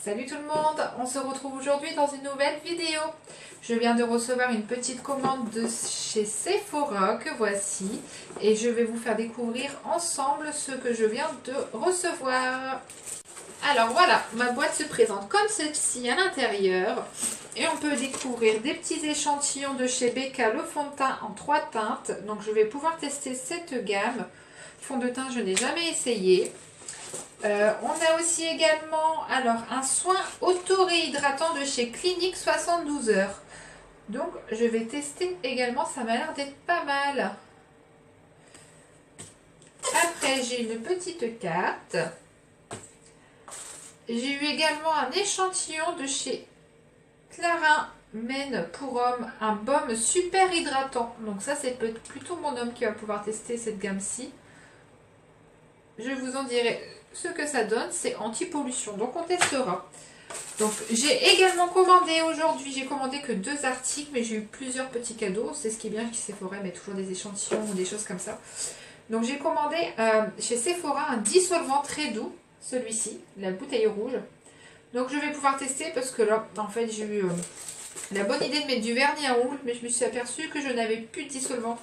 Salut tout le monde, on se retrouve aujourd'hui dans une nouvelle vidéo. Je viens de recevoir une petite commande de chez Sephora que voici et je vais vous faire découvrir ensemble ce que je viens de recevoir. Alors voilà, ma boîte se présente comme celle-ci à l'intérieur et on peut découvrir des petits échantillons de chez Becca le fond de teint en 3 teintes. Donc je vais pouvoir tester cette gamme. Fond de teint, je n'ai jamais essayé. On a aussi également un soin auto-réhydratant de chez Clinique 72 heures. Donc je vais tester également, ça m'a l'air d'être pas mal. Après j'ai une petite carte. J'ai eu également un échantillon de chez Clarins Men pour homme, un baume super hydratant. Donc ça c'est plutôt mon homme qui va pouvoir tester cette gamme-ci. Je vous en dirai ce que ça donne, c'est anti-pollution, donc on testera. Donc j'ai également commandé aujourd'hui, j'ai commandé que 2 articles, mais j'ai eu plusieurs petits cadeaux. C'est ce qui est bien chez Sephora, mais toujours des échantillons ou des choses comme ça. Donc j'ai commandé chez Sephora un dissolvant très doux, celui-ci, la bouteille rouge. Donc je vais pouvoir tester parce que là, en fait, j'ai eu la bonne idée de mettre du vernis à ongles, mais je me suis aperçue que je n'avais plus de dissolvant.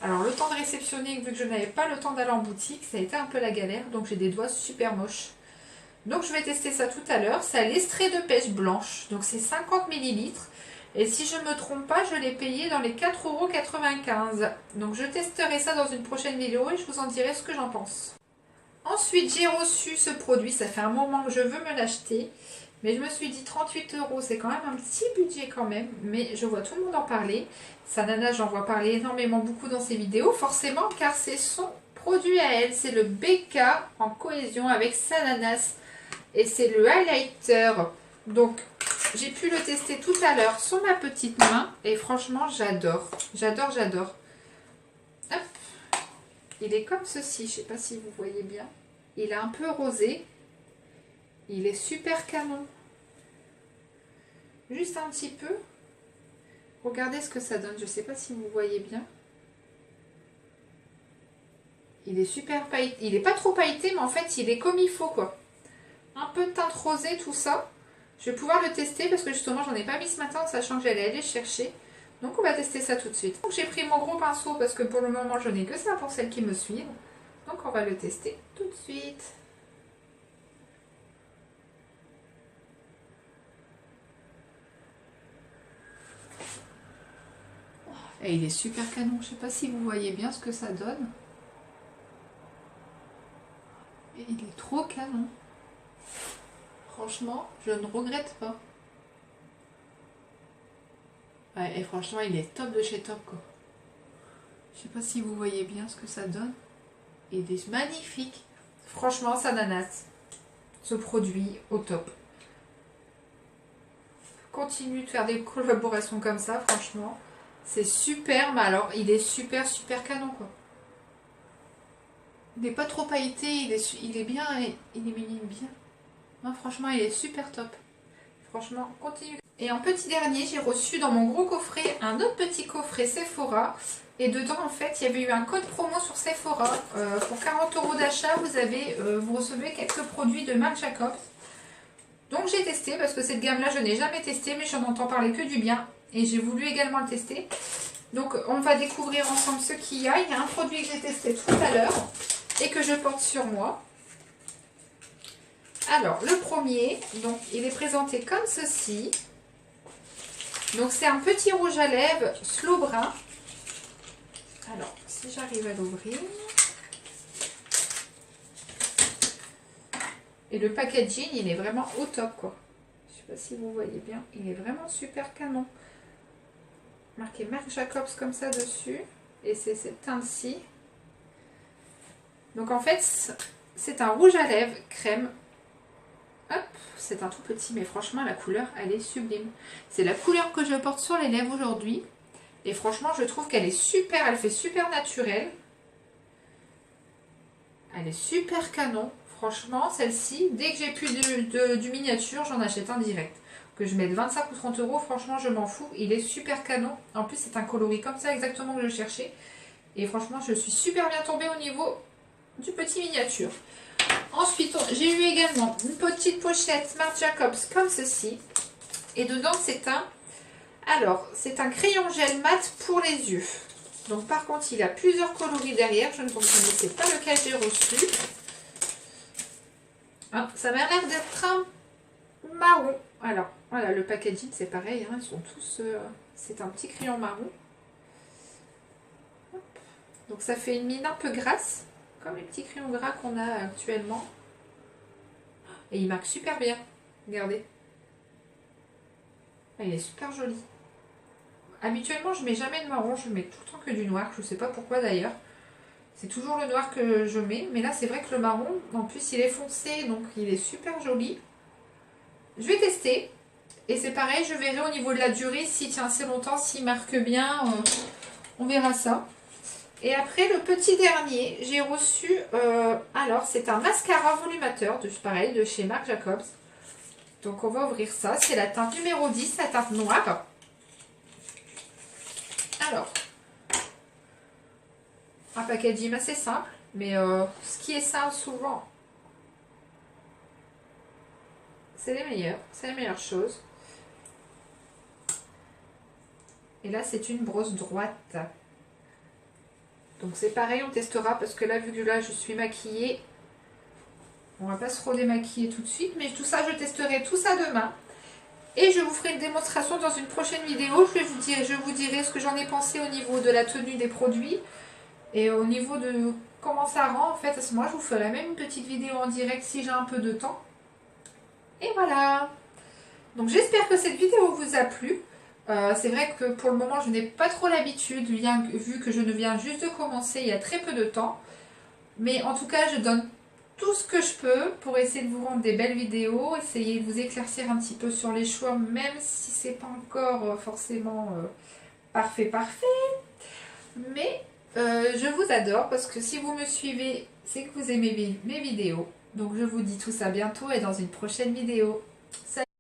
Alors le temps de réceptionner, vu que je n'avais pas le temps d'aller en boutique, ça a été un peu la galère, donc j'ai des doigts super moches. Donc je vais tester ça tout à l'heure. C'est à l'extrait de pêche blanche, donc c'est 50 ml. Et si je ne me trompe pas, je l'ai payé dans les 4,95 €. Donc je testerai ça dans une prochaine vidéo et je vous en dirai ce que j'en pense. Ensuite, j'ai reçu ce produit, ça fait un moment que je veux me l'acheter. Mais je me suis dit 38 €, c'est quand même un petit budget quand même. Mais je vois tout le monde en parler. Sanana, j'en vois parler énormément beaucoup dans ses vidéos, forcément, car c'est son produit à elle. C'est le Becca en cohésion avec Sananas. Et c'est le highlighter. Donc, j'ai pu le tester tout à l'heure sur ma petite main. Et franchement, j'adore. J'adore, j'adore. Hop. Il est comme ceci. Je ne sais pas si vous voyez bien. Il est un peu rosé. Il est super canon. Juste un petit peu. Regardez ce que ça donne. Je ne sais pas si vous voyez bien. Il est super pailleté. Il n'est pas trop pailleté, mais en fait, il est comme il faut, quoi. Un peu de teinte rosée, tout ça. Je vais pouvoir le tester parce que justement, j'en ai pas mis ce matin, sachant que j'allais aller chercher. Donc, on va tester ça tout de suite. Donc, j'ai pris mon gros pinceau parce que pour le moment, je n'ai que ça pour celles qui me suivent. Donc, on va le tester tout de suite. Et il est super canon. Je ne sais pas si vous voyez bien ce que ça donne. Et il est trop canon. Franchement, je ne regrette pas. Ouais, et franchement, il est top de chez top, quoi. Je sais pas si vous voyez bien ce que ça donne. Il est magnifique. Franchement, Sananas. Ce produit au top. Continue de faire des collaborations comme ça, franchement. C'est super, mais alors, il est super, super canon, quoi. Il n'est pas trop pailleté, il est bien, il est bien. Non, franchement, il est super top. Franchement, continue. Et en petit dernier, j'ai reçu dans mon gros coffret un autre petit coffret Sephora. Et dedans, en fait, il y avait eu un code promo sur Sephora. Pour 40 € d'achat, vous recevez quelques produits de Marc Jacobs. Donc j'ai testé, parce que cette gamme-là, je n'ai jamais testé, mais j'en entends parler que du bien. Et j'ai voulu également le tester. Donc on va découvrir ensemble ce qu'il y a. Il y a un produit que j'ai testé tout à l'heure et que je porte sur moi. Alors, le premier, donc il est présenté comme ceci. Donc c'est un petit rouge à lèvres slow brun. Alors, si j'arrive à l'ouvrir. Et le packaging, il est vraiment au top, quoi. Je ne sais pas si vous voyez bien. Il est vraiment super canon. Marqué Marc Jacobs comme ça dessus. Et c'est cette teinte-ci. Donc en fait, c'est un rouge à lèvres crème. Hop, c'est un tout petit, mais franchement, la couleur, elle est sublime. C'est la couleur que je porte sur les lèvres aujourd'hui. Et franchement, je trouve qu'elle est super, elle fait super naturelle. Elle est super canon. Franchement, celle-ci, dès que j'ai plus du miniature, j'en achète un direct. Que je mette 25 ou 30 €, franchement, je m'en fous. Il est super canon. En plus, c'est un coloris comme ça, exactement que je cherchais. Et franchement, je suis super bien tombée au niveau du petit miniature. Ensuite, j'ai eu également une petite pochette Marc Jacobs comme ceci. Et dedans, c'est un... Alors, c'est un crayon gel mat pour les yeux. Donc, par contre, il a plusieurs coloris derrière. Je ne sais pas lequel j'ai reçu. Ah, ça m'a l'air d'être un marron. Alors, voilà, le packaging, c'est pareil. Hein, ils sont tous... c'est un petit crayon marron. Hop. Donc, ça fait une mine un peu grasse. Comme les petits crayons gras qu'on a actuellement. Et il marque super bien. Regardez. Ah, il est super joli. Habituellement, je mets jamais de marron, je mets tout le temps que du noir. Je sais pas pourquoi d'ailleurs. C'est toujours le noir que je mets. Mais là, c'est vrai que le marron, en plus, il est foncé. Donc, il est super joli. Je vais tester. Et c'est pareil, je verrai au niveau de la durée s'il tient assez longtemps, s'il marque bien. On verra ça. Et après, le petit dernier, j'ai reçu... alors, c'est un mascara volumateur, pareil, de chez Marc Jacobs. Donc, on va ouvrir ça. C'est la teinte numéro 10, la teinte noire. Alors, un packaging assez simple, mais ce qui est simple souvent, c'est les meilleures choses. Et là, c'est une brosse droite. Donc c'est pareil, on testera parce que là, vu que là, je suis maquillée, on va pas se redémaquiller tout de suite, mais tout ça, je testerai tout ça demain. Et je vous ferai une démonstration dans une prochaine vidéo. Je vous dirai ce que j'en ai pensé au niveau de la tenue des produits. Et au niveau de comment ça rend, en fait, à ce moment, je vous ferai même une petite vidéo en direct si j'ai un peu de temps. Et voilà. Donc j'espère que cette vidéo vous a plu. C'est vrai que pour le moment, je n'ai pas trop l'habitude, vu que je ne viens juste de commencer il y a très peu de temps. Mais en tout cas, je donne tout ce que je peux pour essayer de vous rendre des belles vidéos, essayer de vous éclaircir un petit peu sur les choix, même si c'est pas encore forcément parfait. Mais je vous adore parce que si vous me suivez, c'est que vous aimez mes vidéos. Donc je vous dis tout ça bientôt et dans une prochaine vidéo. Salut!